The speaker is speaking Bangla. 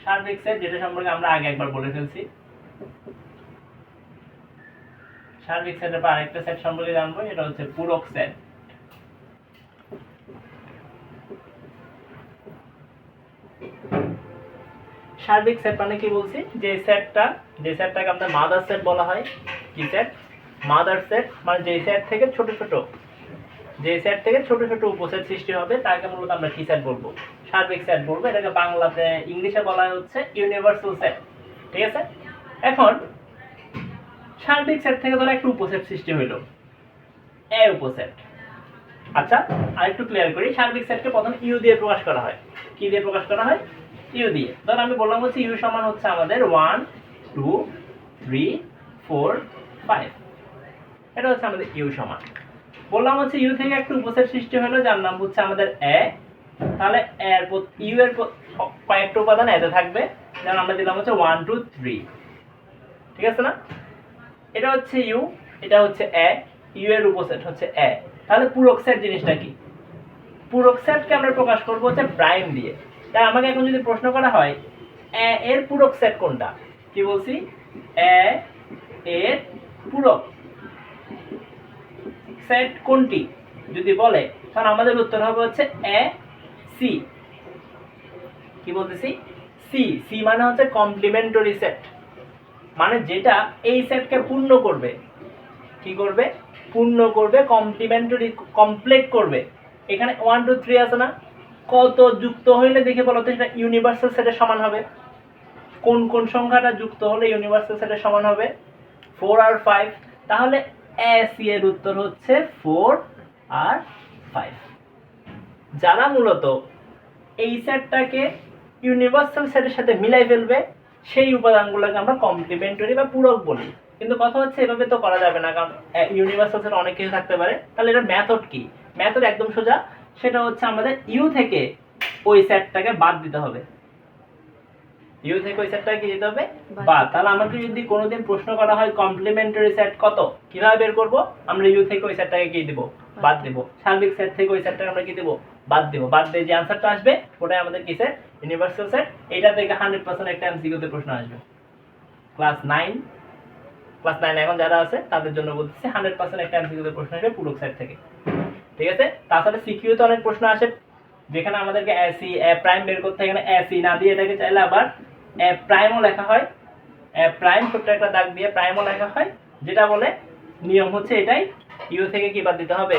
সার্বিক সেট যেটা সম্পর্কে আমরা আগে একবার বলে ফেলছি। সার্বিক সেটের পর আরেকটা সেট সম্পর্কে জানবো, এটা হচ্ছে পূরক সেট। সার্বিক সেট মানে কি বলছি, যে সেটটাকে আমাদের মাদার সেট বলা হয়। কি সেট? মাদার সেট, মানে যে সেট থেকে ছোট ছোট উপসেট সৃষ্টি হবে তাকে মূলত আমরা কি সেট বলবো? সার্বিক সেট বলবো। এটাকে বাংলাতে ইংলিশে বলা হচ্ছে ইউনিভার্সাল সেট। ঠিক আছে? এখন সার্বিক সেট থেকে ধরো একটা উপসেট সৃষ্টি হইলো, এ উপসেট। আচ্ছা, আরেকটু ক্লিয়ার করি, সার্বিক সেটকে প্রথম ইউ দিয়ে প্রকাশ করা হয়। কি দিয়ে প্রকাশ করা হয়? ইউ দিয়ে। ধর আমি বললাম হচ্ছে ইউ সমান হচ্ছে আমাদের 1 2 3 4 5। এটা হচ্ছে আমাদের ইউ সমান। বললাম হচ্ছে ইউ থেকে একটা উপসেট সৃষ্টি হলো যার নাম হচ্ছে আমাদের এ। তাহলে এর ইউ এর কয়েকটা উপাদান এতে থাকবে, যেমন আমরা দিলাম হচ্ছে 1 2 3। ঠিক আছে না? এটা হচ্ছে ইউ, এটা হচ্ছে এ, ইউ এর উপসেট হচ্ছে এ। তাহলে পূরক সেট জিনিসটা কি? পূরক সেটকে আমরা প্রকাশ করব হচ্ছে প্রাইম দিয়ে। তাই আমাকে এখন যদি প্রশ্ন করা হয় এ এর পূরক সেট কোনটা, কি বলছি? এ এর পূরক সেট কোনটি যদি বলে, তাহলে আমাদের উত্তর হবে হচ্ছে এ সি। কি বলতেছি? সি। সি মানে হচ্ছে কমপ্লিমেন্টারি সেট, মানে যেটা এই সেটকে পূর্ণ করবে। কি করবে? পূর্ণ করবে, কমপ্লিমেন্টারি, কমপ্লিট করবে। এখানে 1 2 3 আছে না, কত যুক্ত হইলে দেখে বলো তো সেটা ইউনিভার্সাল সেটের সমান হবে? কোন কোন সংখ্যাটা যুক্ত হলে ইউনিভার্সাল সেটের সমান হবে? 4 আর 5। তাহলে এ সি এর উত্তর হচ্ছে 4 আর 5। যারা মূলত এই সেটটাকে ইউনিভার্সাল সেটের সাথে মিলাই ফেলবে সেই উপাদানগুলোকে আমরা কমপ্লিমেন্টারি বা পূরক বলি। কিন্তু কথা হচ্ছে এভাবে তো করা যাবে না, কারণ ইউনিভার্সাল সেট অনেক কিছু থাকতে পারে। তাহলে এটার মেথড কি? মেথড একদম সোজা, সেটা হচ্ছে আমাদের ইউ থেকে ওই সেটটাকে বাদ দিতে হবে। ইউ থেকে ওই সেটটাকে কি দিতে হবে? বাদ। তাহলে আমাকে যদি কোনোদিন প্রশ্ন করা হয় কমপ্লিমেন্টারি সেট কত, কিভাবে বের করব? আমরা ইউ থেকে ওই সেটটাকে কি দিব? বাদ দেব। সার্বিক সেট থেকে ওই সেটটাকে আমরা কি দেব? বাদ দেব। বাদ দিয়ে যে অ্যানসারটা আসবে ওটাই আমাদের কি সেট? Universal set. এটা থেকে 100% একটা এমসিকিউ তে প্রশ্ন আসবে। ক্লাস 9 এখন যারা আছে তাদের জন্য বলতেছি 100% একটা এমসিকিউ তে প্রশ্ন আসবে পূরক সেট থেকে। ঠিক আছে? তাছাড়া সিকিউ তে অনেক প্রশ্ন আসে যেখানে আমাদেরকে এ সি এ প্রাইম বের করতে, এখানে এ সি না দিয়ে এটাকে চাইলে আবার এ প্রাইমও লেখা হয়। এ প্রাইম ছোট্ট একটা দাগ দিয়ে প্রাইমও লেখা হয়, যেটা বলে নিয়ম হচ্ছে এটাই, ইউ থেকে কি বাদ দিতে হবে?